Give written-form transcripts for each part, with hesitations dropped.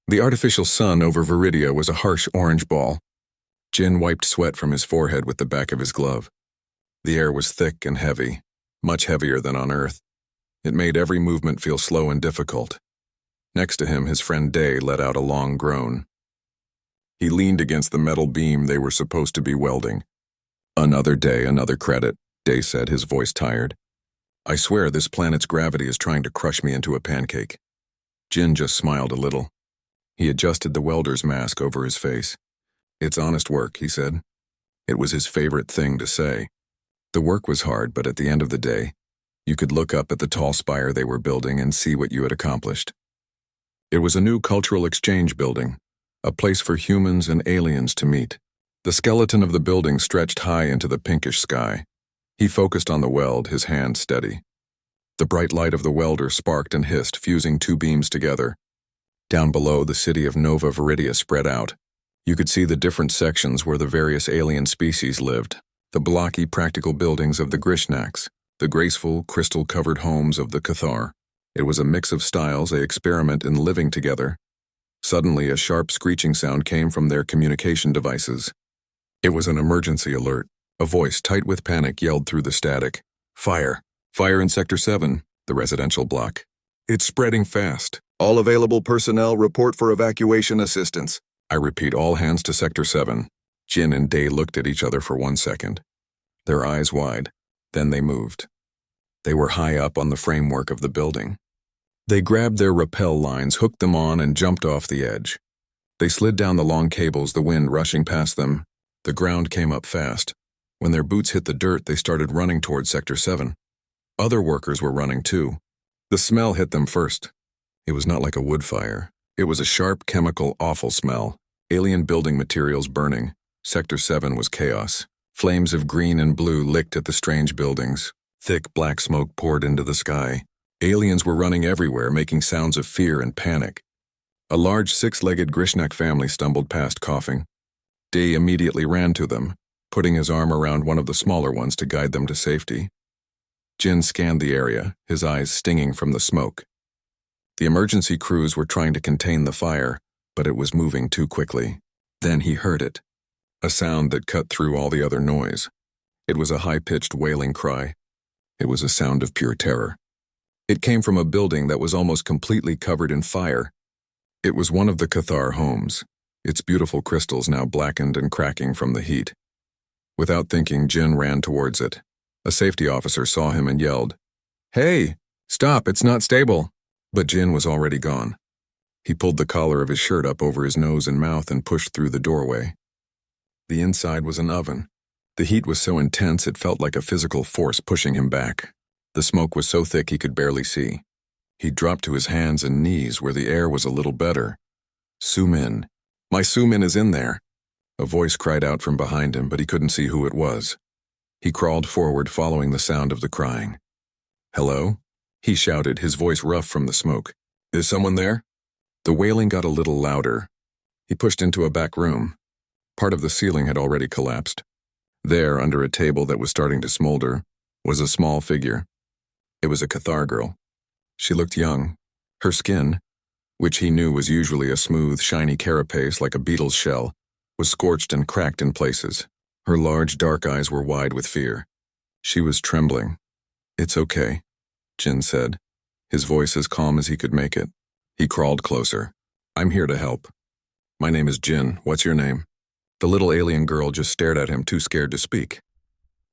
The artificial sun over Viridia was a harsh orange ball. Jin wiped sweat from his forehead with the back of his glove. The air was thick and heavy, much heavier than on Earth. It made every movement feel slow and difficult. Next to him, his friend Day let out a long groan. He leaned against the metal beam they were supposed to be welding. "Another day, another credit," Day said, his voice tired. "I swear this planet's gravity is trying to crush me into a pancake." Jin just smiled a little. He adjusted the welder's mask over his face. "It's honest work," he said. It was his favorite thing to say. The work was hard, but at the end of the day, you could look up at the tall spire they were building and see what you had accomplished. It was a new cultural exchange building, a place for humans and aliens to meet. The skeleton of the building stretched high into the pinkish sky. He focused on the weld, his hand steady. The bright light of the welder sparked and hissed, fusing two beams together. Down below, the city of Nova Viridia spread out. You could see the different sections where the various alien species lived, the blocky, practical buildings of the Grishnaks, the graceful, crystal-covered homes of the Cathar. It was a mix of styles, an experiment in living together. Suddenly, a sharp screeching sound came from their communication devices. It was an emergency alert. A voice, tight with panic, yelled through the static. "Fire! Fire in Sector 7, the residential block. It's spreading fast. All available personnel report for evacuation assistance." I repeat, all hands to Sector 7. Jin and Day looked at each other for 1 second, their eyes wide. Then they moved. They were high up on the framework of the building. They grabbed their rappel lines, hooked them on, and jumped off the edge. They slid down the long cables, the wind rushing past them. The ground came up fast. When their boots hit the dirt, they started running towards Sector 7. Other workers were running too. The smell hit them first. It was not like a wood fire. It was a sharp, chemical, awful smell. Alien building materials burning. Sector 7 was chaos. Flames of green and blue licked at the strange buildings. Thick black smoke poured into the sky. Aliens were running everywhere, making sounds of fear and panic. A large six-legged Grishnak family stumbled past, coughing. Day immediately ran to them, putting his arm around one of the smaller ones to guide them to safety. Jin scanned the area, his eyes stinging from the smoke. The emergency crews were trying to contain the fire, but it was moving too quickly. Then he heard it. A sound that cut through all the other noise. It was a high-pitched wailing cry. It was a sound of pure terror. It came from a building that was almost completely covered in fire. It was one of the Cathar homes, its beautiful crystals now blackened and cracking from the heat. Without thinking, Jin ran towards it. A safety officer saw him and yelled, "Hey, stop, it's not stable." But Jin was already gone. He pulled the collar of his shirt up over his nose and mouth and pushed through the doorway. The inside was an oven. The heat was so intense it felt like a physical force pushing him back. The smoke was so thick he could barely see. He dropped to his hands and knees where the air was a little better. "Sumin. My Sumin is in there." A voice cried out from behind him, but he couldn't see who it was. He crawled forward, following the sound of the crying. "Hello?" he shouted, his voice rough from the smoke. "Is someone there?" The wailing got a little louder. He pushed into a back room. Part of the ceiling had already collapsed. There, under a table that was starting to smolder, was a small figure. It was a Cathar girl. She looked young. Her skin, which he knew was usually a smooth, shiny carapace like a beetle's shell, was scorched and cracked in places. Her large, dark eyes were wide with fear. She was trembling. "It's okay," Jin said, his voice as calm as he could make it. He crawled closer. "I'm here to help. My name is Jin. What's your name?" The little alien girl just stared at him, too scared to speak.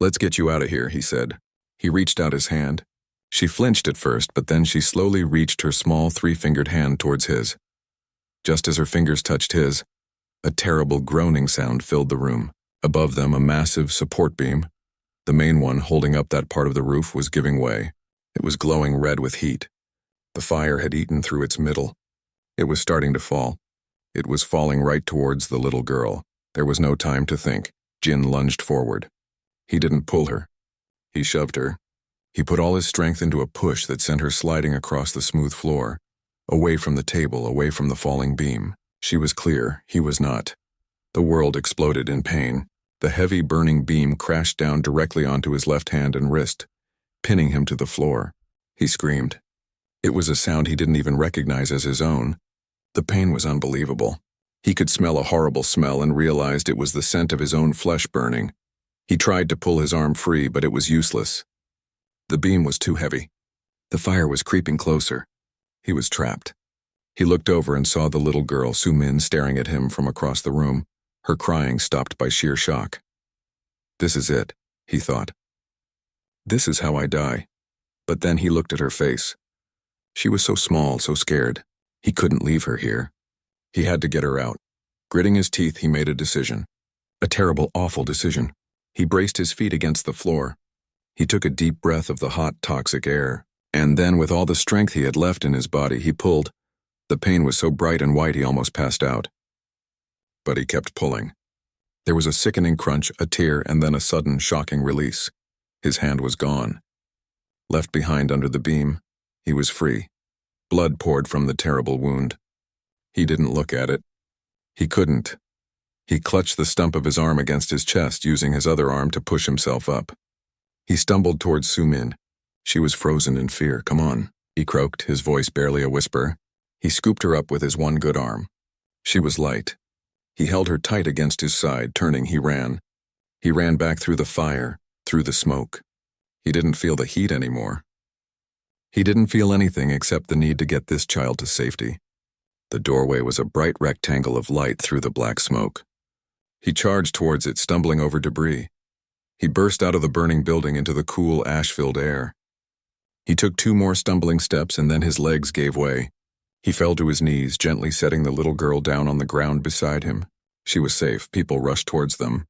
"Let's get you out of here," he said. He reached out his hand. She flinched at first, but then she slowly reached her small three-fingered hand towards his. Just as her fingers touched his, a terrible groaning sound filled the room. Above them, a massive support beam, the main one holding up that part of the roof, was giving way. It was glowing red with heat. The fire had eaten through its middle. It was starting to fall. It was falling right towards the little girl. There was no time to think. Jin lunged forward. He didn't pull her. He shoved her. He put all his strength into a push that sent her sliding across the smooth floor, away from the table, away from the falling beam. She was clear. He was not. The world exploded in pain. The heavy, burning beam crashed down directly onto his left hand and wrist, pinning him to the floor. He screamed. It was a sound he didn't even recognize as his own. The pain was unbelievable. He could smell a horrible smell and realized it was the scent of his own flesh burning. He tried to pull his arm free, but it was useless. The beam was too heavy. The fire was creeping closer. He was trapped. He looked over and saw the little girl, Su-min, staring at him from across the room, her crying stopped by sheer shock. This is it, he thought. This is how I die. But then he looked at her face. She was so small, so scared. He couldn't leave her here. He had to get her out. Gritting his teeth, he made a decision. A terrible, awful decision. He braced his feet against the floor. He took a deep breath of the hot, toxic air, and then, with all the strength he had left in his body, he pulled. The pain was so bright and white he almost passed out. But he kept pulling. There was a sickening crunch, a tear, and then a sudden, shocking release. His hand was gone. Left behind under the beam, he was free. Blood poured from the terrible wound. He didn't look at it. He couldn't. He clutched the stump of his arm against his chest, using his other arm to push himself up. He stumbled towards Su-min. She was frozen in fear. Come on, he croaked, his voice barely a whisper. He scooped her up with his one good arm. She was light. He held her tight against his side. Turning, he ran. He ran back through the fire, through the smoke. He didn't feel the heat anymore. He didn't feel anything except the need to get this child to safety. The doorway was a bright rectangle of light through the black smoke. He charged towards it, stumbling over debris. He burst out of the burning building into the cool, ash-filled air. He took 2 more stumbling steps and then his legs gave way. He fell to his knees, gently setting the little girl down on the ground beside him. She was safe. People rushed towards them.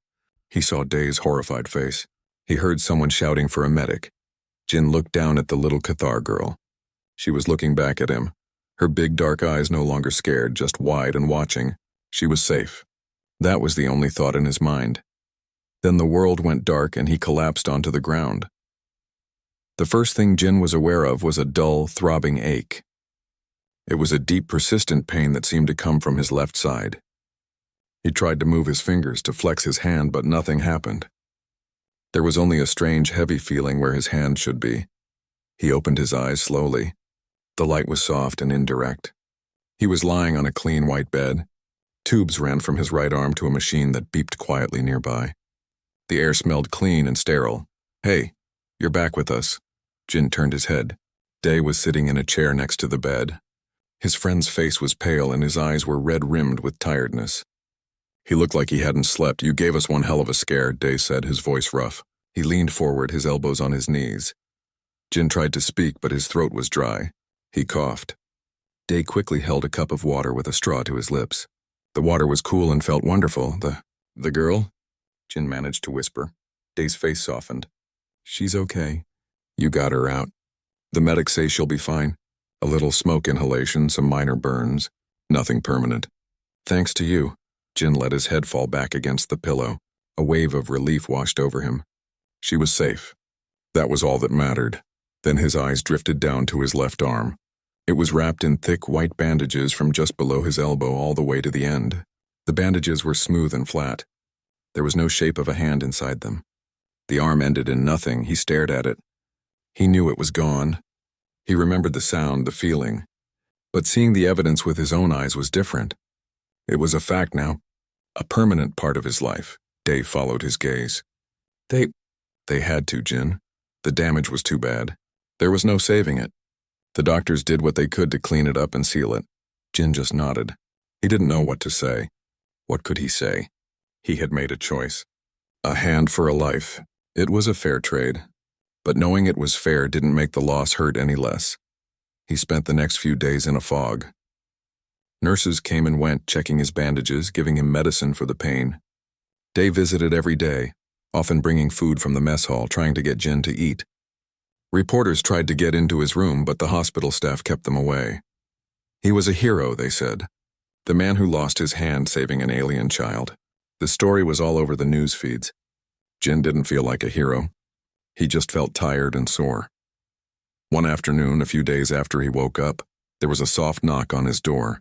He saw Dae's horrified face. He heard someone shouting for a medic. Jin looked down at the little Cathar girl. She was looking back at him. Her big dark eyes no longer scared, just wide and watching. She was safe. That was the only thought in his mind. Then the world went dark and he collapsed onto the ground. The first thing Jin was aware of was a dull, throbbing ache. It was a deep, persistent pain that seemed to come from his left side. He tried to move his fingers to flex his hand, but nothing happened. There was only a strange, heavy feeling where his hand should be. He opened his eyes slowly. The light was soft and indirect. He was lying on a clean white bed. Tubes ran from his right arm to a machine that beeped quietly nearby. The air smelled clean and sterile. Hey, you're back with us. Jin turned his head. Dae was sitting in a chair next to the bed. His friend's face was pale and his eyes were red-rimmed with tiredness. He looked like he hadn't slept. You gave us one hell of a scare, Dae said, his voice rough. He leaned forward, his elbows on his knees. Jin tried to speak, but his throat was dry. He coughed. Dae quickly held a cup of water with a straw to his lips. The water was cool and felt wonderful. The girl? Jin managed to whisper. Dae's face softened. She's okay. You got her out. The medics say she'll be fine. A little smoke inhalation, some minor burns. Nothing permanent. Thanks to you. Jin let his head fall back against the pillow. A wave of relief washed over him. She was safe. That was all that mattered. Then his eyes drifted down to his left arm. It was wrapped in thick white bandages from just below his elbow all the way to the end. The bandages were smooth and flat. There was no shape of a hand inside them. The arm ended in nothing. He stared at it. He knew it was gone. He remembered the sound, the feeling. But seeing the evidence with his own eyes was different. It was a fact now. A permanent part of his life. Dae followed his gaze. They had to, Jin. The damage was too bad. There was no saving it. The doctors did what they could to clean it up and seal it. Jin just nodded. He didn't know what to say. What could he say? He had made a choice. A hand for a life. It was a fair trade. But knowing it was fair didn't make the loss hurt any less. He spent the next few days in a fog. Nurses came and went, checking his bandages, giving him medicine for the pain. Dae visited every day, often bringing food from the mess hall, trying to get Jin to eat. Reporters tried to get into his room, but the hospital staff kept them away. He was a hero, they said. The man who lost his hand saving an alien child. The story was all over the news feeds. Jin didn't feel like a hero. He just felt tired and sore. One afternoon, a few days after he woke up, there was a soft knock on his door.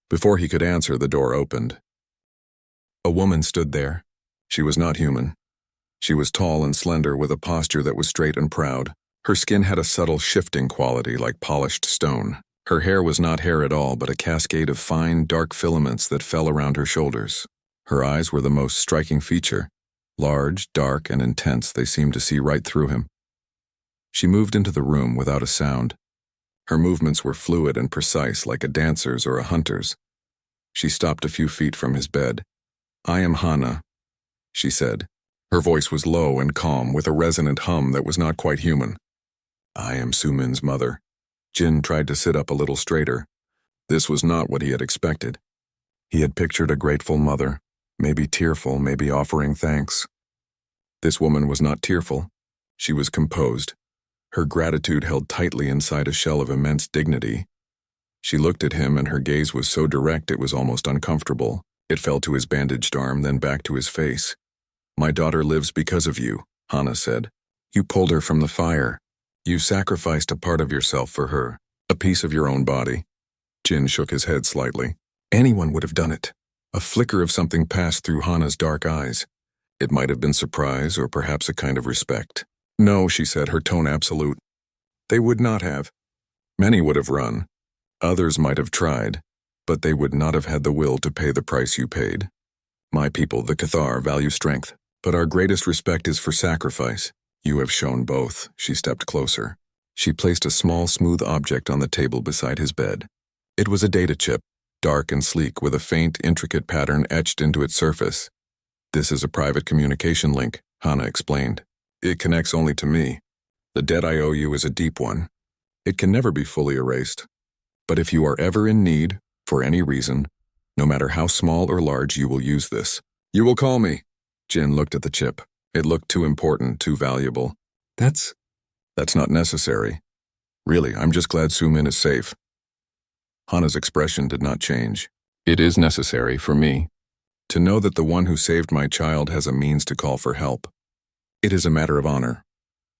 Before he could answer, the door opened. A woman stood there. She was not human. She was tall and slender with a posture that was straight and proud. Her skin had a subtle shifting quality like polished stone. Her hair was not hair at all, but a cascade of fine, dark filaments that fell around her shoulders. Her eyes were the most striking feature. Large, dark, and intense, they seemed to see right through him. She moved into the room without a sound. Her movements were fluid and precise, like a dancer's or a hunter's. She stopped a few feet from his bed. "I am Hana," she said. Her voice was low and calm, with a resonant hum that was not quite human. "I am Sumin's mother." Jin tried to sit up a little straighter. This was not what he had expected. He had pictured a grateful mother, maybe tearful, maybe offering thanks. This woman was not tearful. She was composed. Her gratitude held tightly inside a shell of immense dignity. She looked at him, and her gaze was so direct it was almost uncomfortable. It fell to his bandaged arm, then back to his face. "My daughter lives because of you," Hana said. "You pulled her from the fire. You sacrificed a part of yourself for her, a piece of your own body." Jin shook his head slightly. Anyone would have done it. A flicker of something passed through Hana's dark eyes. It might have been surprise or perhaps a kind of respect. "No," she said, her tone absolute. "They would not have. Many would have run. Others might have tried, but they would not have had the will to pay the price you paid. My people, the Cathar, value strength, but our greatest respect is for sacrifice. You have shown both." She stepped closer. She placed a small, smooth object on the table beside his bed. It was a data chip, dark and sleek, with a faint, intricate pattern etched into its surface. "This is a private communication link," Hana explained. "It connects only to me. The debt I owe you is a deep one. It can never be fully erased. But if you are ever in need, for any reason, no matter how small or large, you will use this. You will call me." Jin looked at the chip. It looked too important, too valuable. That's not necessary. Really, I'm just glad Sumin is safe." Hana's expression did not change. "It is necessary for me to know that the one who saved my child has a means to call for help. It is a matter of honor."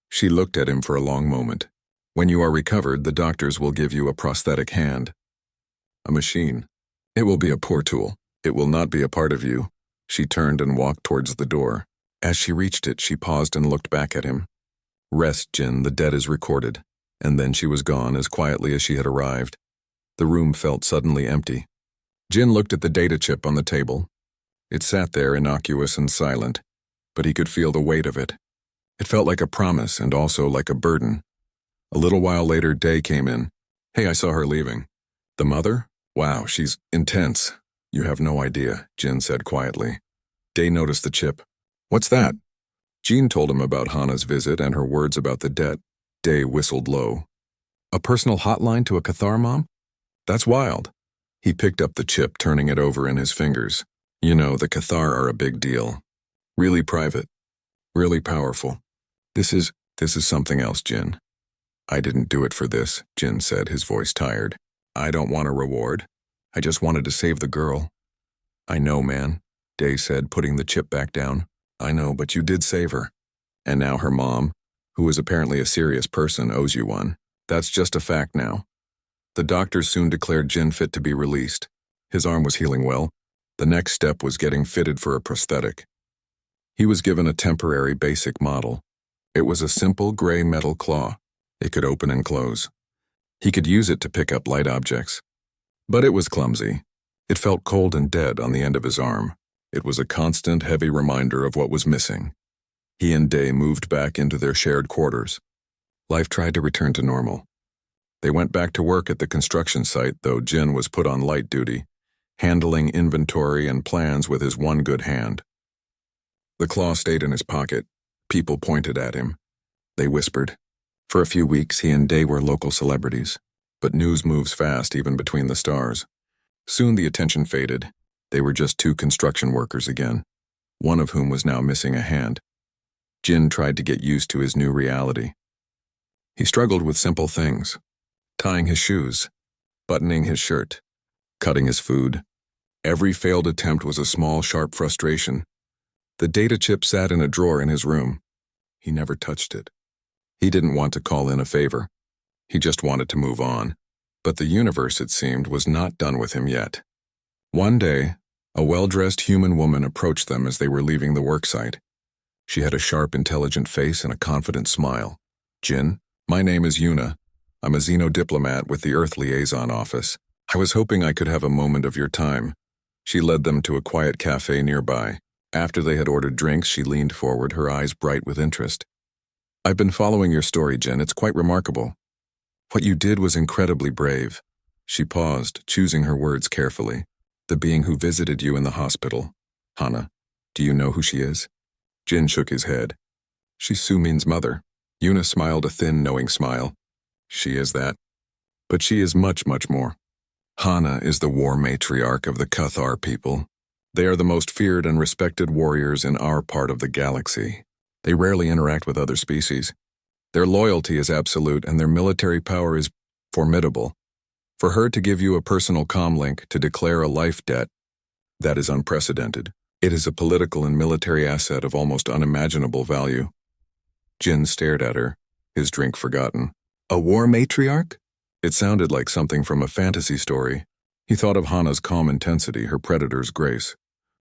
She looked at him for a long moment. "When you are recovered, the doctors will give you a prosthetic hand. A machine. It will be a poor tool. It will not be a part of you." She turned and walked towards the door. As she reached it, she paused and looked back at him. "Rest, Jin, the debt is recorded." And then she was gone as quietly as she had arrived. The room felt suddenly empty. Jin looked at the data chip on the table. It sat there innocuous and silent, but he could feel the weight of it. It felt like a promise and also like a burden. A little while later, Day came in. "Hey, I saw her leaving." "The mother? Wow, she's intense." "You have no idea," Jin said quietly. Day noticed the chip. "What's that?" Jean told him about Hana's visit and her words about the debt. Day whistled low. "A personal hotline to a Cathar mom? That's wild." He picked up the chip, turning it over in his fingers. "You know, the Cathar are a big deal. Really private. Really powerful. This is something else, Jin." "I didn't do it for this," Jin said, his voice tired. "I don't want a reward. I just wanted to save the girl." "I know, man," Day said, putting the chip back down. "I know, but you did save her. And now her mom, who is apparently a serious person, owes you one. That's just a fact now." The doctors soon declared Jin fit to be released. His arm was healing well. The next step was getting fitted for a prosthetic. He was given a temporary basic model. It was a simple gray metal claw. It could open and close. He could use it to pick up light objects. But it was clumsy. It felt cold and dead on the end of his arm. It was a constant, heavy reminder of what was missing. He and Day moved back into their shared quarters. Life tried to return to normal. They went back to work at the construction site, though Jin was put on light duty, handling inventory and plans with his one good hand. The claw stayed in his pocket. People pointed at him. They whispered. For a few weeks, he and Day were local celebrities. But news moves fast, even between the stars. Soon the attention faded. They were just two construction workers again, one of whom was now missing a hand. Jin tried to get used to his new reality. He struggled with simple things. Tying his shoes, buttoning his shirt, cutting his food. Every failed attempt was a small, sharp frustration. The data chip sat in a drawer in his room. He never touched it. He didn't want to call in a favor. He just wanted to move on. But the universe, it seemed, was not done with him yet. One day, a well-dressed human woman approached them as they were leaving the worksite. She had a sharp, intelligent face and a confident smile. "Jin, my name is Yuna. I'm a xenodiplomat with the Earth Liaison Office. I was hoping I could have a moment of your time. She led them to a quiet cafe nearby. After they had ordered drinks, she leaned forward, her eyes bright with interest. I've been following your story, Jen. It's quite remarkable. What you did was incredibly brave. She paused, choosing her words carefully. The being who visited you in the hospital. Hana, do you know who she is? Jin shook his head. She's Sumin's mother. Yuna smiled a thin, knowing smile. She is that. But she is much, much more. Hana is the war matriarch of the Cathar people. They are the most feared and respected warriors in our part of the galaxy. They rarely interact with other species. Their loyalty is absolute and their military power is formidable. For her to give you a personal comlink to declare a life debt, that is unprecedented. It is a political and military asset of almost unimaginable value. Jin stared at her, his drink forgotten. A war matriarch? It sounded like something from a fantasy story. He thought of Hana's calm intensity, her predator's grace.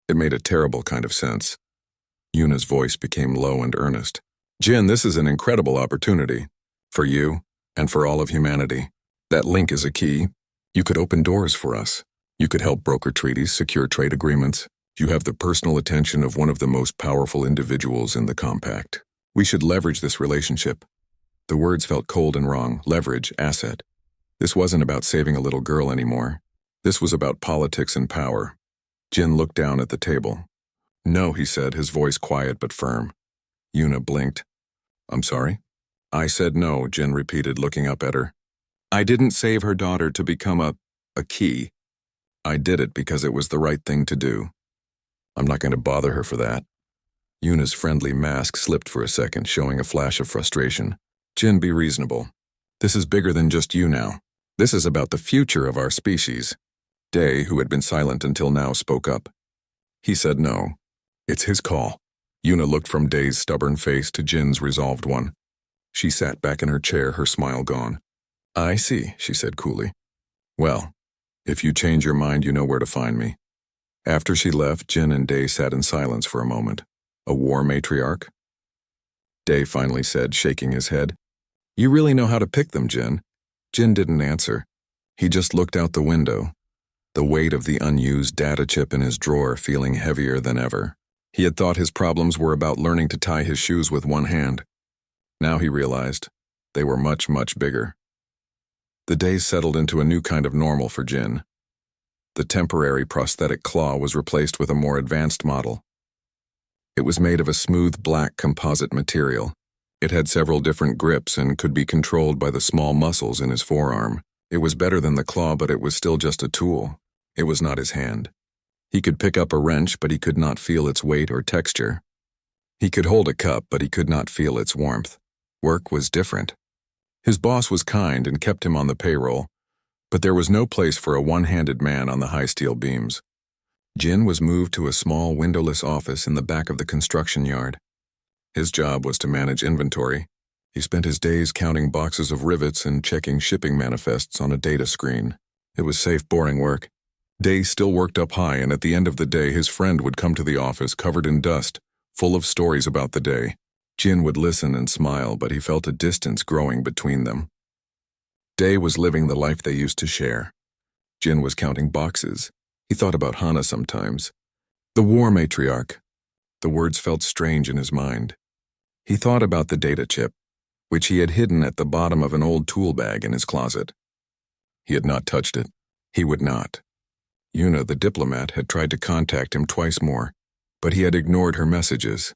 It made a terrible kind of sense. Yuna's voice became low and earnest. Jin, this is an incredible opportunity. For you, and for all of humanity. That link is a key. You could open doors for us. You could help broker treaties, secure trade agreements. You have the personal attention of one of the most powerful individuals in the compact. We should leverage this relationship. The words felt cold and wrong. Leverage, asset. This wasn't about saving a little girl anymore. This was about politics and power. Jin looked down at the table. No, he said, his voice quiet but firm. Yuna blinked. I'm sorry? I said no, Jin repeated, looking up at her. I didn't save her daughter to become a key. I did it because it was the right thing to do. I'm not going to bother her for that. Yuna's friendly mask slipped for a second, showing a flash of frustration. Jin, be reasonable. This is bigger than just you now. This is about the future of our species. Day, who had been silent until now, spoke up. He said no. It's his call. Yuna looked from Day's stubborn face to Jin's resolved one. She sat back in her chair, her smile gone. I see, she said coolly. Well, if you change your mind, you know where to find me. After she left, Jin and Day sat in silence for a moment. A war matriarch? Day finally said, shaking his head. You really know how to pick them, Jin. Jin didn't answer. He just looked out the window, the weight of the unused data chip in his drawer feeling heavier than ever. He had thought his problems were about learning to tie his shoes with one hand. Now he realized they were much, much bigger. The days settled into a new kind of normal for Jin. The temporary prosthetic claw was replaced with a more advanced model. It was made of a smooth black composite material. It had several different grips and could be controlled by the small muscles in his forearm. It was better than the claw, but it was still just a tool. It was not his hand. He could pick up a wrench, but he could not feel its weight or texture. He could hold a cup, but he could not feel its warmth. Work was different. His boss was kind and kept him on the payroll, but there was no place for a one-handed man on the high steel beams. Jin was moved to a small windowless office in the back of the construction yard. His job was to manage inventory. He spent his days counting boxes of rivets and checking shipping manifests on a data screen. It was safe, boring work. Day still worked up high, and at the end of the day his friend would come to the office covered in dust, full of stories about the day. Jin would listen and smile, but he felt a distance growing between them. Day was living the life they used to share. Jin was counting boxes. He thought about Hana sometimes. The war matriarch. The words felt strange in his mind. He thought about the data chip, which he had hidden at the bottom of an old tool bag in his closet. He had not touched it. He would not. Yuna, the diplomat, had tried to contact him twice more, but he had ignored her messages.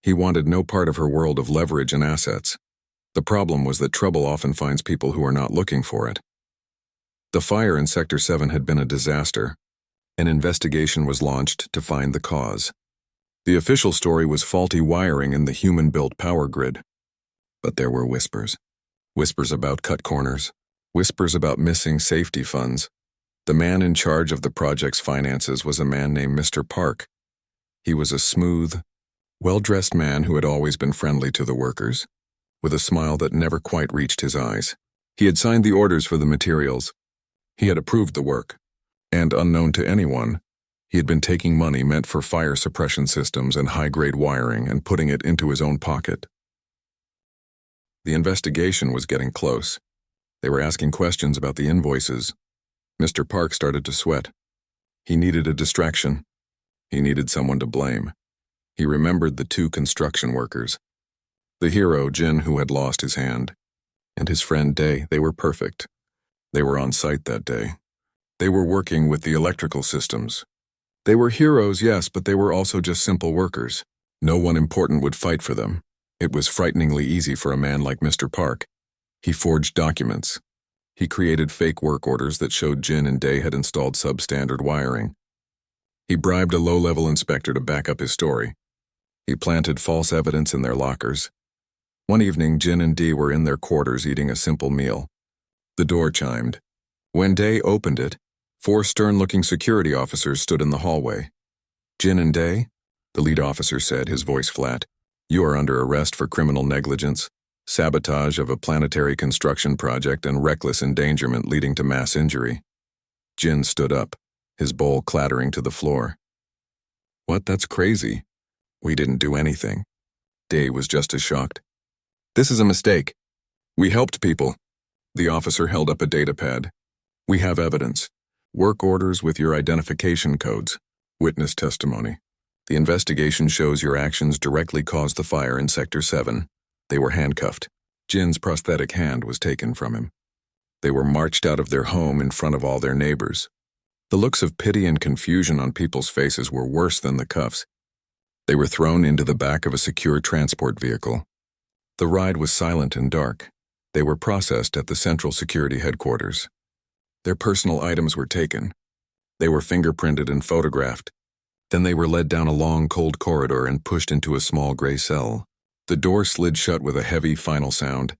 He wanted no part of her world of leverage and assets. The problem was that trouble often finds people who are not looking for it. The fire in Sector 7 had been a disaster. An investigation was launched to find the cause. The official story was faulty wiring in the human-built power grid. But there were whispers. Whispers about cut corners. Whispers about missing safety funds. The man in charge of the project's finances was a man named Mr. Park. He was a smooth, well-dressed man who had always been friendly to the workers, with a smile that never quite reached his eyes. He had signed the orders for the materials. He had approved the work. And unknown to anyone, he had been taking money meant for fire suppression systems and high-grade wiring and putting it into his own pocket. The investigation was getting close. They were asking questions about the invoices. Mr. Park started to sweat. He needed a distraction. He needed someone to blame. He remembered the 2 construction workers. The hero, Jin, who had lost his hand, and his friend Day. They were perfect. They were on site that day. They were working with the electrical systems. They were heroes, yes, but they were also just simple workers. No one important would fight for them. It was frighteningly easy for a man like Mr. Park. He forged documents. He created fake work orders that showed Jin and Day had installed substandard wiring. He bribed a low-level inspector to back up his story. He planted false evidence in their lockers. One evening, Jin and Dee were in their quarters eating a simple meal. The door chimed. When Day opened it, 4 stern-looking security officers stood in the hallway. Jin and Day, the lead officer said, his voice flat. You are under arrest for criminal negligence, sabotage of a planetary construction project, and reckless endangerment leading to mass injury. Jin stood up, his bowl clattering to the floor. What? That's crazy. We didn't do anything. Day was just as shocked. This is a mistake. We helped people. The officer held up a datapad. We have evidence. Work orders with your identification codes. Witness testimony. The investigation shows your actions directly caused the fire in Sector 7. They were handcuffed. Jin's prosthetic hand was taken from him. They were marched out of their home in front of all their neighbors. The looks of pity and confusion on people's faces were worse than the cuffs. They were thrown into the back of a secure transport vehicle. The ride was silent and dark. They were processed at the Central Security Headquarters. Their personal items were taken. They were fingerprinted and photographed. Then they were led down a long, cold corridor and pushed into a small gray cell. The door slid shut with a heavy, final sound.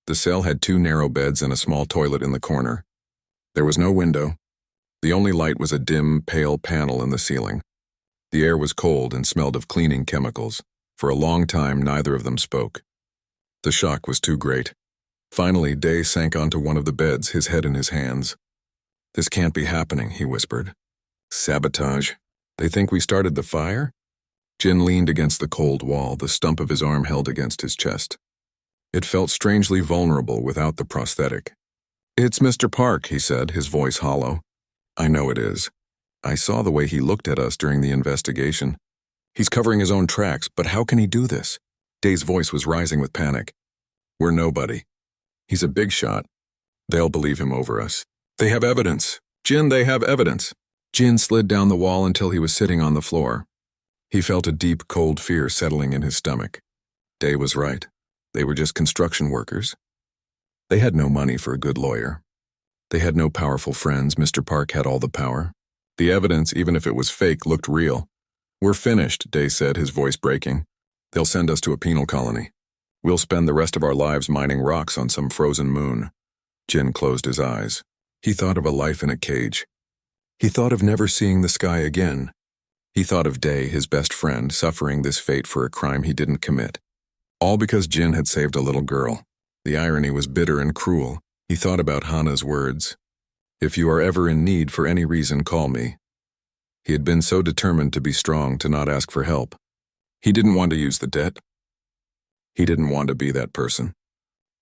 The cell had 2 narrow beds and a small toilet in the corner. There was no window. The only light was a dim, pale panel in the ceiling. The air was cold and smelled of cleaning chemicals. For a long time, neither of them spoke. The shock was too great. Finally, Day sank onto one of the beds, his head in his hands. This can't be happening, he whispered. Sabotage. They think we started the fire? Jin leaned against the cold wall, the stump of his arm held against his chest. It felt strangely vulnerable without the prosthetic. It's Mr. Park, he said, his voice hollow. I know it is. I saw the way he looked at us during the investigation. He's covering his own tracks, but how can he do this? Day's voice was rising with panic. We're nobody. He's a big shot. They'll believe him over us. They have evidence. Jin, they have evidence. Jin slid down the wall until he was sitting on the floor. He felt a deep, cold fear settling in his stomach. Day was right. They were just construction workers. They had no money for a good lawyer. They had no powerful friends. Mr. Park had all the power. The evidence, even if it was fake, looked real. We're finished, Day said, his voice breaking. They'll send us to a penal colony. We'll spend the rest of our lives mining rocks on some frozen moon. Jin closed his eyes. He thought of a life in a cage. He thought of never seeing the sky again. He thought of Day, his best friend, suffering this fate for a crime he didn't commit. All because Jin had saved a little girl. The irony was bitter and cruel. He thought about Hana's words. If you are ever in need for any reason, call me. He had been so determined to be strong to not ask for help. He didn't want to use the debt. He didn't want to be that person.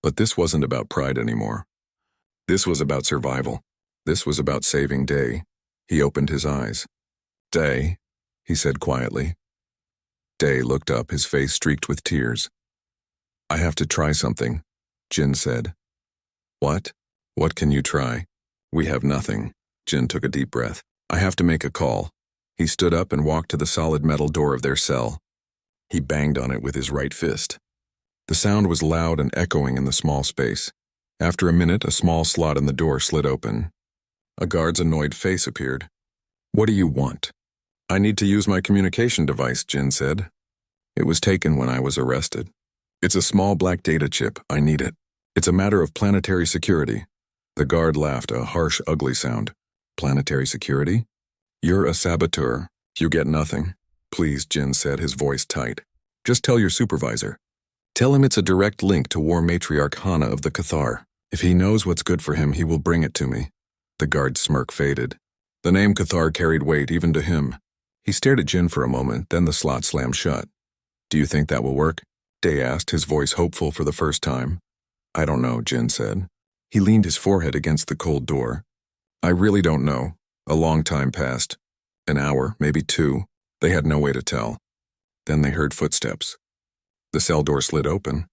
But this wasn't about pride anymore. This was about survival. This was about saving Day. He opened his eyes. Day, he said quietly. Day looked up, his face streaked with tears. I have to try something, Jin said. What? What can you try? We have nothing. Jin took a deep breath. I have to make a call. He stood up and walked to the solid metal door of their cell. He banged on it with his right fist. The sound was loud and echoing in the small space. After a minute, a small slot in the door slid open. A guard's annoyed face appeared. What do you want? I need to use my communication device, Jin said. It was taken when I was arrested. It's a small black data chip. I need it. It's a matter of planetary security. The guard laughed, a harsh, ugly sound. Planetary security? You're a saboteur. You get nothing. Please, Jin said, his voice tight. Just tell your supervisor. Tell him it's a direct link to War Matriarch Hana of the Cathar. If he knows what's good for him, he will bring it to me. The guard's smirk faded. The name Cathar carried weight even to him. He stared at Jin for a moment, then the slot slammed shut. Do you think that will work? Day asked, his voice hopeful for the first time. I don't know, Jin said. He leaned his forehead against the cold door. I really don't know. A long time passed. An hour, maybe 2. They had no way to tell. Then they heard footsteps. The cell door slid open.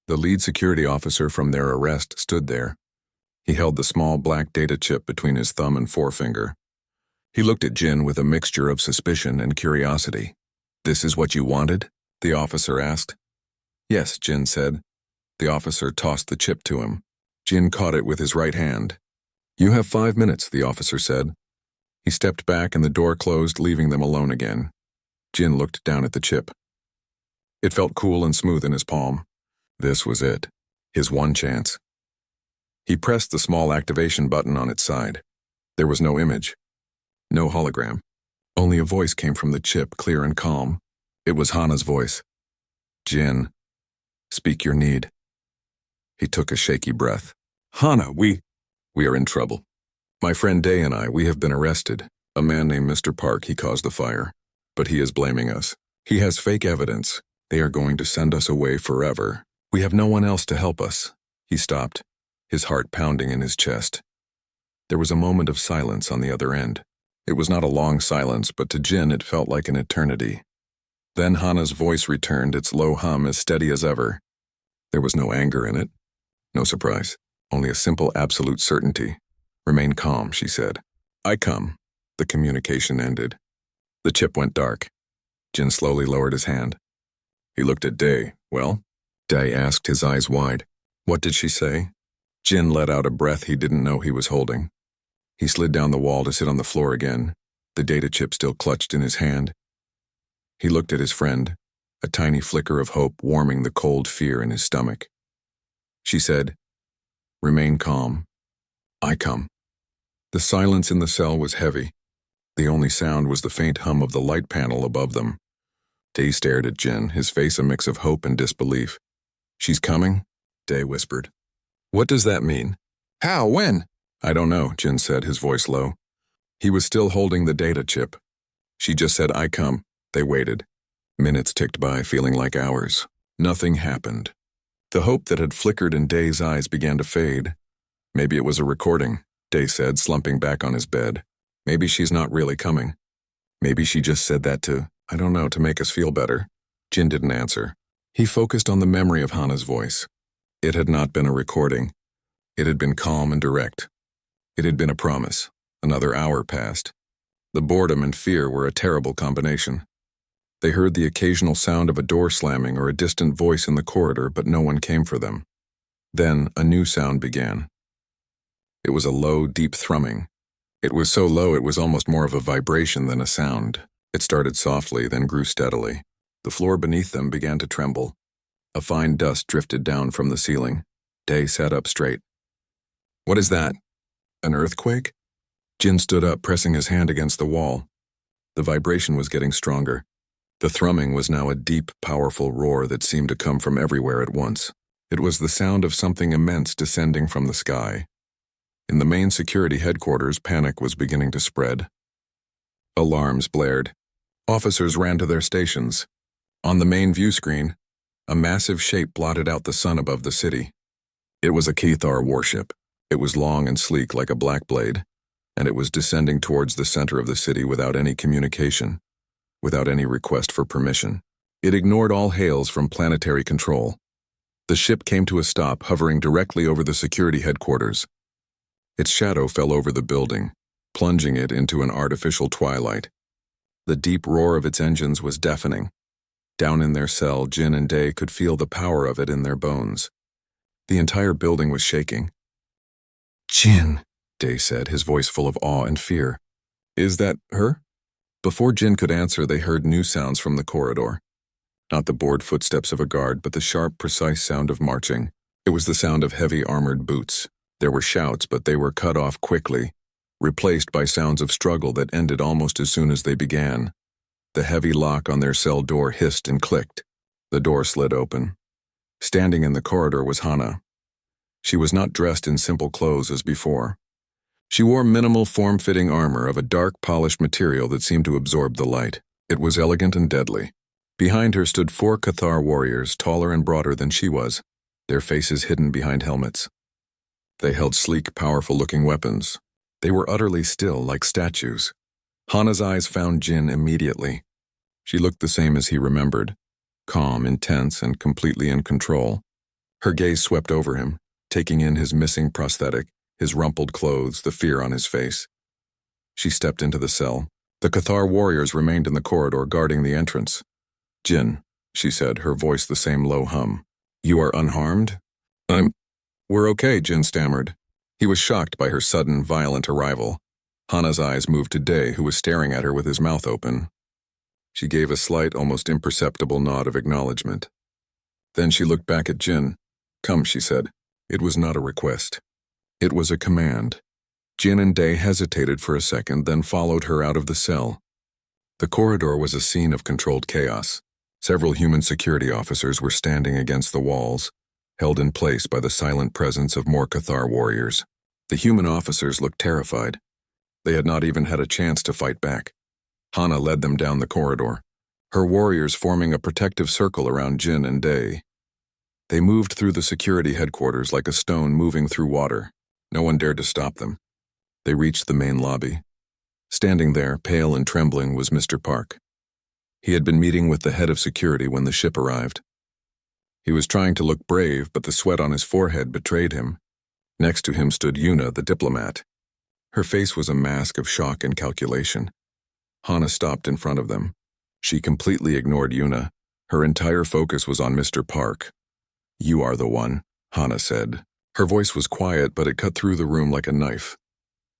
The lead security officer from their arrest stood there. He held the small black data chip between his thumb and forefinger. He looked at Jin with a mixture of suspicion and curiosity. This is what you wanted? The officer asked. Yes, Jin said. The officer tossed the chip to him. Jin caught it with his right hand. You have 5 minutes, the officer said. He stepped back and the door closed, leaving them alone again. Jin looked down at the chip. It felt cool and smooth in his palm. This was it. His one chance. He pressed the small activation button on its side. There was no image. No hologram. Only a voice came from the chip, clear and calm. It was Hana's voice. Jin, speak your need. He took a shaky breath. Hana, we are in trouble. My friend Day and we have been arrested. A man named Mr. Park, he caused the fire. But he is blaming us. He has fake evidence. They are going to send us away forever. We have no one else to help us. He stopped, his heart pounding in his chest. There was a moment of silence on the other end. It was not a long silence, but to Jin it felt like an eternity. Then Hana's voice returned, its low hum as steady as ever. There was no anger in it. No surprise. Only a simple absolute certainty. Remain calm, she said. I come. The communication ended. The chip went dark. Jin slowly lowered his hand. He looked at Day. Well? Day asked, his eyes wide. What did she say? Jin let out a breath he didn't know he was holding. He slid down the wall to sit on the floor again, the data chip still clutched in his hand. He looked at his friend, a tiny flicker of hope warming the cold fear in his stomach. She said, Remain calm. I come. The silence in the cell was heavy. The only sound was the faint hum of the light panel above them. Day stared at Jin, his face a mix of hope and disbelief. She's coming? Day whispered. What does that mean? How? When? I don't know, Jin said, his voice low. He was still holding the data chip. She just said, I come. They waited. Minutes ticked by, feeling like hours. Nothing happened. The hope that had flickered in Day's eyes began to fade. Maybe it was a recording, Day said, slumping back on his bed. Maybe she's not really coming. Maybe she just said that to make us feel better. Jin didn't answer. He focused on the memory of Hana's voice. It had not been a recording. It had been calm and direct. It had been a promise. Another hour passed. The boredom and fear were a terrible combination. They heard the occasional sound of a door slamming or a distant voice in the corridor, but no one came for them. Then a new sound began. It was a low, deep thrumming. It was so low it was almost more of a vibration than a sound. It started softly, then grew steadily. The floor beneath them began to tremble. A fine dust drifted down from the ceiling. Day sat up straight. What is that? An earthquake? Jin stood up, pressing his hand against the wall. The vibration was getting stronger. The thrumming was now a deep, powerful roar that seemed to come from everywhere at once. It was the sound of something immense descending from the sky. In the main security headquarters, panic was beginning to spread. Alarms blared. Officers ran to their stations. On the main view screen, a massive shape blotted out the sun above the city. It was a Cathar warship. It was long and sleek like a black blade, and it was descending towards the center of the city without any communication, without any request for permission. It ignored all hails from planetary control. The ship came to a stop, hovering directly over the security headquarters. Its shadow fell over the building, plunging it into an artificial twilight. The deep roar of its engines was deafening. Down in their cell, Jin and Day could feel the power of it in their bones. The entire building was shaking. Jin, Day said, his voice full of awe and fear. Is that her? Before Jin could answer, they heard new sounds from the corridor. Not the bored footsteps of a guard, but the sharp, precise sound of marching. It was the sound of heavy armored boots. There were shouts, but they were cut off quickly, replaced by sounds of struggle that ended almost as soon as they began. The heavy lock on their cell door hissed and clicked. The door slid open. Standing in the corridor was Hana. She was not dressed in simple clothes as before. She wore minimal form-fitting armor of a dark, polished material that seemed to absorb the light. It was elegant and deadly. Behind her stood 4 Cathar warriors, taller and broader than she was, their faces hidden behind helmets. They held sleek, powerful-looking weapons. They were utterly still, like statues. Hana's eyes found Jin immediately. She looked the same as he remembered, calm, intense, and completely in control. Her gaze swept over him, taking in his missing prosthetic, his rumpled clothes, the fear on his face. She stepped into the cell. The Cathar warriors remained in the corridor guarding the entrance. "Jin," she said, her voice the same low hum. "You are unharmed?" We're okay," Jin stammered. He was shocked by her sudden, violent arrival. Hana's eyes moved to Day, who was staring at her with his mouth open. She gave a slight, almost imperceptible nod of acknowledgement. Then she looked back at Jin. "Come," she said. It was not a request. It was a command. Jin and Day hesitated for a second, then followed her out of the cell. The corridor was a scene of controlled chaos. Several human security officers were standing against the walls, held in place by the silent presence of more Cathar warriors. The human officers looked terrified. They had not even had a chance to fight back. Hana led them down the corridor, her warriors forming a protective circle around Jin and Day. They moved through the security headquarters like a stone moving through water. No one dared to stop them. They reached the main lobby. Standing there, pale and trembling, was Mr. Park. He had been meeting with the head of security when the ship arrived. He was trying to look brave, but the sweat on his forehead betrayed him. Next to him stood Yuna, the diplomat. Her face was a mask of shock and calculation. Hana stopped in front of them. She completely ignored Yuna. Her entire focus was on Mr. Park. "You are the one," Hana said. Her voice was quiet, but it cut through the room like a knife.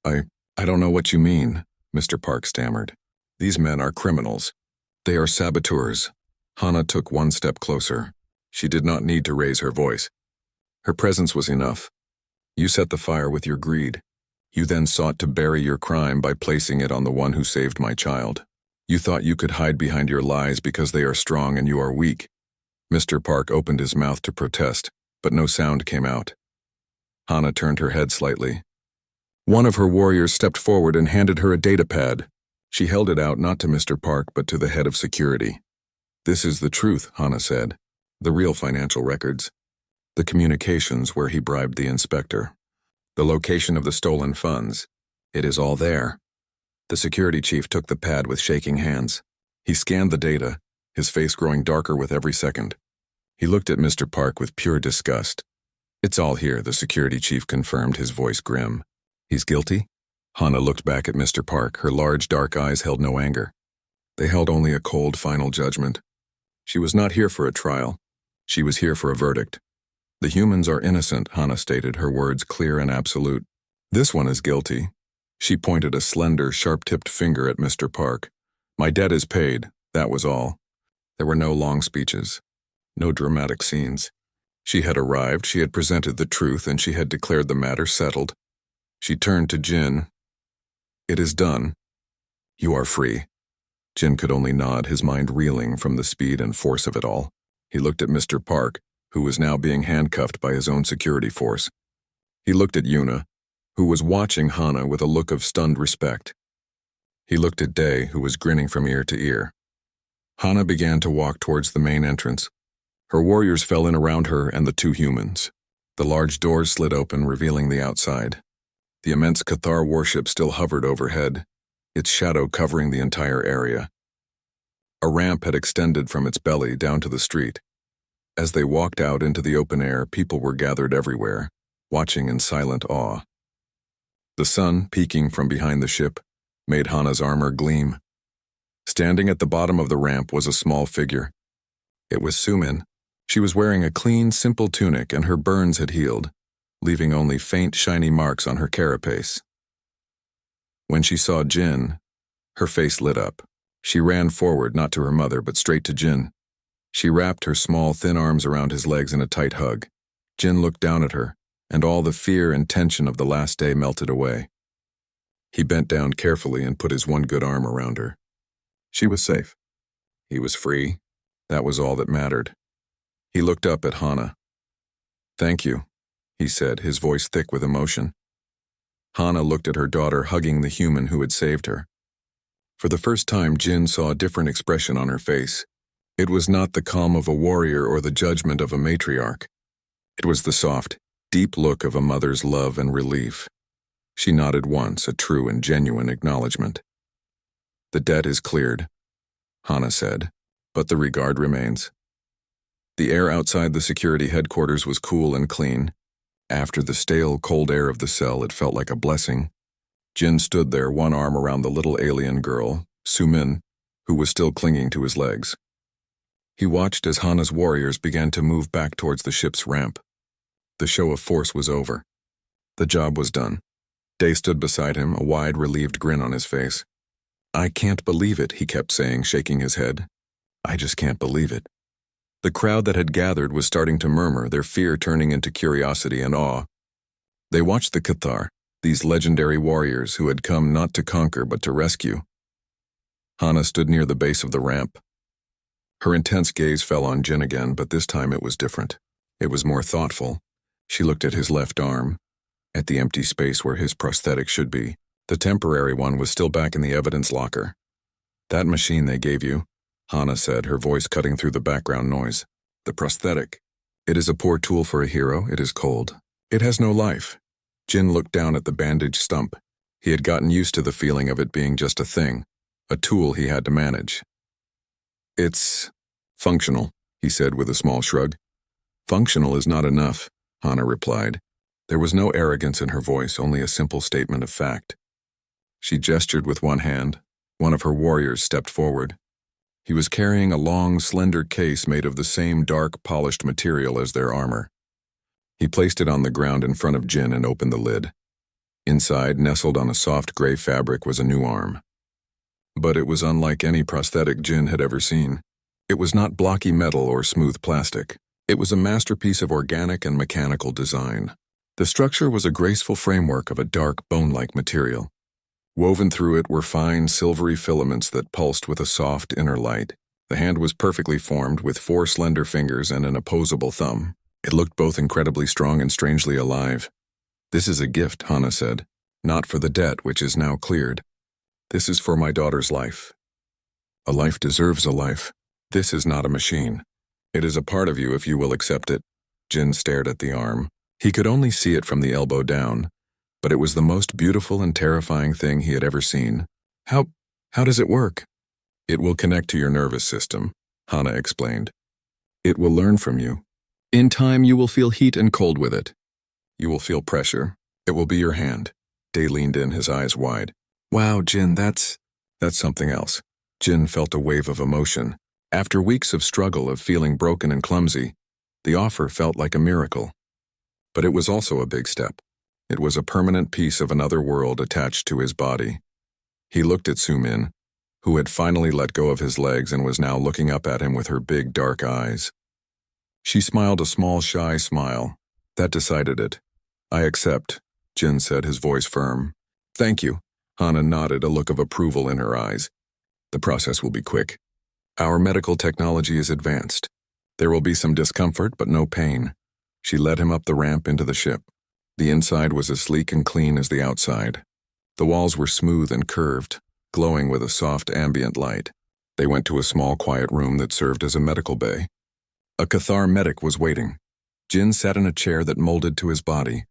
I don't know what you mean," Mr. Park stammered. "These men are criminals. They are saboteurs." Hana took one step closer. She did not need to raise her voice. Her presence was enough. "You set the fire with your greed. You then sought to bury your crime by placing it on the one who saved my child. You thought you could hide behind your lies because they are strong and you are weak." Mr. Park opened his mouth to protest, but no sound came out. Hana turned her head slightly. One of her warriors stepped forward and handed her a data pad. She held it out not to Mr. Park but to the head of security. "This is the truth," Hana said. "The real financial records. The communications where he bribed the inspector. The location of the stolen funds. It is all there." The security chief took the pad with shaking hands. He scanned the data, his face growing darker with every second. He looked at Mr. Park with pure disgust. "It's all here," the security chief confirmed, his voice grim. "He's guilty?" Hana looked back at Mr. Park. Her large, dark eyes held no anger. They held only a cold, final judgment. She was not here for a trial. She was here for a verdict. "The humans are innocent," Hana stated, her words clear and absolute. "This one is guilty." She pointed a slender, sharp-tipped finger at Mr. Park. "My debt is paid, that was all." There were no long speeches, no dramatic scenes. She had arrived, she had presented the truth, and she had declared the matter settled. She turned to Jin. "It is done. You are free." Jin could only nod, his mind reeling from the speed and force of it all. He looked at Mr. Park, who was now being handcuffed by his own security force. He looked at Yuna, who was watching Hana with a look of stunned respect. He looked at Day, who was grinning from ear to ear. Hana began to walk towards the main entrance. Her warriors fell in around her and the two humans. The large doors slid open, revealing the outside. The immense Cathar warship still hovered overhead, its shadow covering the entire area. A ramp had extended from its belly down to the street. As they walked out into the open air, people were gathered everywhere, watching in silent awe. The sun, peeking from behind the ship, made Hana's armor gleam. Standing at the bottom of the ramp was a small figure. It was Sumin. She was wearing a clean, simple tunic, and her burns had healed, leaving only faint, shiny marks on her carapace. When she saw Jin, her face lit up. She ran forward, not to her mother, but straight to Jin. She wrapped her small, thin arms around his legs in a tight hug. Jin looked down at her, and all the fear and tension of the last day melted away. He bent down carefully and put his one good arm around her. She was safe. He was free. That was all that mattered. He looked up at Hana. "Thank you," he said, his voice thick with emotion. Hana looked at her daughter hugging the human who had saved her. For the first time, Jin saw a different expression on her face. It was not the calm of a warrior or the judgment of a matriarch. It was the soft, deep look of a mother's love and relief. She nodded once, a true and genuine acknowledgement. "The debt is cleared," Hannah said, "but the regard remains." The air outside the security headquarters was cool and clean. After the stale, cold air of the cell, it felt like a blessing. Jin stood there, one arm around the little alien girl, Sumin, who was still clinging to his legs. He watched as Hana's warriors began to move back towards the ship's ramp. The show of force was over. The job was done. Day stood beside him, a wide, relieved grin on his face. "I can't believe it," he kept saying, shaking his head. "I just can't believe it." The crowd that had gathered was starting to murmur, their fear turning into curiosity and awe. They watched the Cathar, these legendary warriors who had come not to conquer but to rescue. Hana stood near the base of the ramp. Her intense gaze fell on Jin again, but this time it was different. It was more thoughtful. She looked at his left arm, at the empty space where his prosthetic should be. The temporary one was still back in the evidence locker. "That machine they gave you," Hana said, her voice cutting through the background noise. "The prosthetic. It is a poor tool for a hero. It is cold. It has no life." Jin looked down at the bandaged stump. He had gotten used to the feeling of it being just a thing, a tool he had to manage. "It's functional," he said with a small shrug. "Functional is not enough," Hana replied. There was no arrogance in her voice, only a simple statement of fact. She gestured with one hand. One of her warriors stepped forward. He was carrying a long, slender case made of the same dark, polished material as their armor. He placed it on the ground in front of Jin and opened the lid. Inside, nestled on a soft gray fabric, was a new arm. But it was unlike any prosthetic Jin had ever seen. It was not blocky metal or smooth plastic. It was a masterpiece of organic and mechanical design. The structure was a graceful framework of a dark, bone-like material. Woven through it were fine, silvery filaments that pulsed with a soft inner light. The hand was perfectly formed, with 4 slender fingers and an opposable thumb. It looked both incredibly strong and strangely alive. "This is a gift," Hana said. "Not for the debt, which is now cleared. This is for my daughter's life. A life deserves a life. This is not a machine. It is a part of you if you will accept it." Jin stared at the arm. He could only see it from the elbow down, but it was the most beautiful and terrifying thing he had ever seen. How does it work?" "It will connect to your nervous system," Hana explained. "It will learn from you. In time, you will feel heat and cold with it. You will feel pressure. It will be your hand." Day leaned in, his eyes wide. "Wow, Jin, that's something else." Jin felt a wave of emotion. After weeks of struggle, of feeling broken and clumsy, the offer felt like a miracle. But it was also a big step. It was a permanent piece of another world attached to his body. He looked at Sumin, who had finally let go of his legs and was now looking up at him with her big, dark eyes. She smiled a small, shy smile. That decided it. "I accept," Jin said, his voice firm. "Thank you." Hana nodded, a look of approval in her eyes. "The process will be quick. Our medical technology is advanced. There will be some discomfort, but no pain." She led him up the ramp into the ship. The inside was as sleek and clean as the outside. The walls were smooth and curved, glowing with a soft ambient light. They went to a small, quiet room that served as a medical bay. A Cathar medic was waiting. Jin sat in a chair that molded to his body.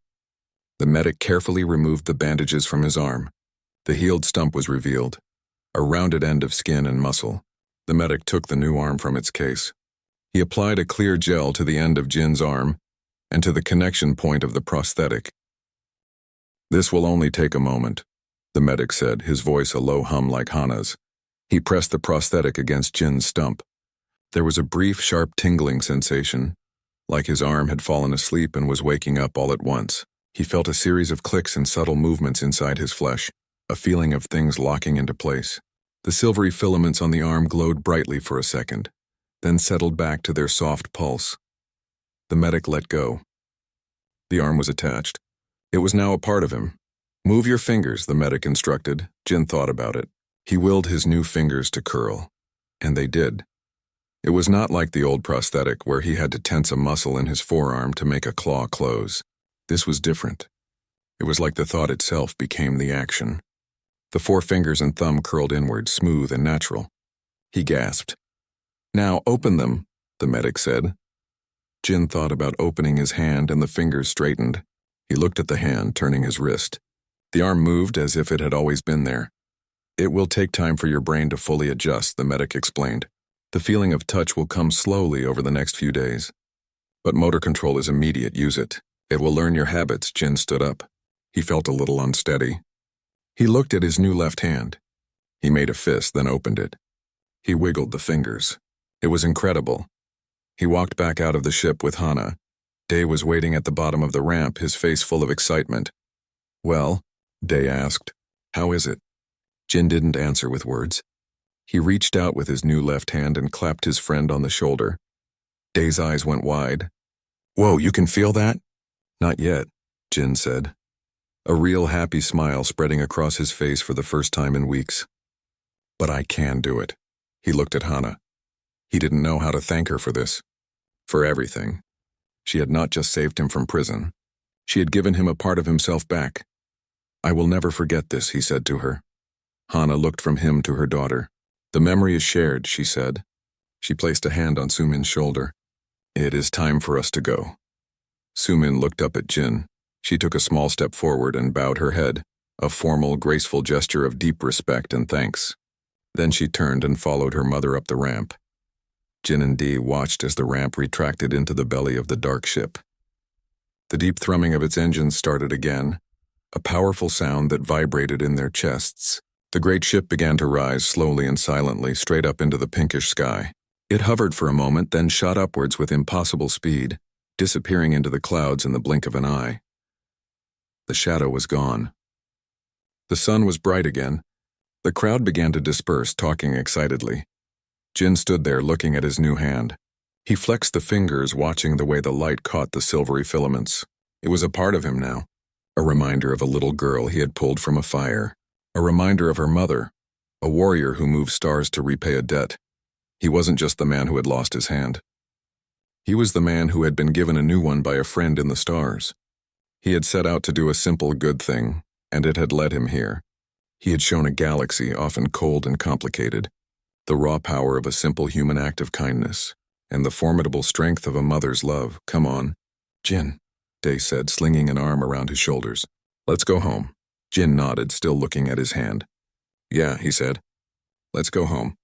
The medic carefully removed the bandages from his arm. The healed stump was revealed, a rounded end of skin and muscle. The medic took the new arm from its case. He applied a clear gel to the end of Jin's arm and to the connection point of the prosthetic. "This will only take a moment," the medic said, his voice a low hum like Hana's. He pressed the prosthetic against Jin's stump. There was a brief, sharp tingling sensation, like his arm had fallen asleep and was waking up all at once. He felt a series of clicks and subtle movements inside his flesh, a feeling of things locking into place. The silvery filaments on the arm glowed brightly for a second, then settled back to their soft pulse. The medic let go. The arm was attached. It was now a part of him. "Move your fingers," the medic instructed. Jin thought about it. He willed his new fingers to curl, and they did. It was not like the old prosthetic where he had to tense a muscle in his forearm to make a claw close. This was different. It was like the thought itself became the action. The 4 fingers and thumb curled inward, smooth and natural. He gasped. "Now open them," the medic said. Jin thought about opening his hand and the fingers straightened. He looked at the hand, turning his wrist. The arm moved as if it had always been there. It will take time for your brain to fully adjust, the medic explained. The feeling of touch will come slowly over the next few days. But motor control is immediate, use it. It will learn your habits. Jin stood up. He felt a little unsteady. He looked at his new left hand. He made a fist, then opened it. He wiggled the fingers. It was incredible. He walked back out of the ship with Hana. Day was waiting at the bottom of the ramp, his face full of excitement. "Well?" Day asked. "How is it?" Jin didn't answer with words. He reached out with his new left hand and clapped his friend on the shoulder. Day's eyes went wide. "Whoa, you can feel that?" "Not yet," Jin said. A real happy smile spreading across his face for the first time in weeks. "But I can do it." He looked at Hana. He didn't know how to thank her for this. For everything. She had not just saved him from prison. She had given him a part of himself back. "I will never forget this," he said to her. Hana looked from him to her daughter. "The memory is shared," she said. She placed a hand on Sumin's shoulder. "It is time for us to go." Sumin looked up at Jin. She took a small step forward and bowed her head, a formal, graceful gesture of deep respect and thanks. Then she turned and followed her mother up the ramp. Jin and Dee watched as the ramp retracted into the belly of the dark ship. The deep thrumming of its engines started again, a powerful sound that vibrated in their chests. The great ship began to rise slowly and silently straight up into the pinkish sky. It hovered for a moment, then shot upwards with impossible speed, disappearing into the clouds in the blink of an eye. The shadow was gone. The sun was bright again. The crowd began to disperse, talking excitedly. Jin stood there looking at his new hand. He flexed the fingers, watching the way the light caught the silvery filaments. It was a part of him now, a reminder of a little girl he had pulled from a fire, a reminder of her mother, a warrior who moved stars to repay a debt. He wasn't just the man who had lost his hand. He was the man who had been given a new one by a friend in the stars. He had set out to do a simple good thing, and it had led him here. He had shown a galaxy, often cold and complicated, the raw power of a simple human act of kindness, and the formidable strength of a mother's love. "Come on." "Jin," Day said, slinging an arm around his shoulders. "Let's go home." Jin nodded, still looking at his hand. "Yeah," he said. "Let's go home."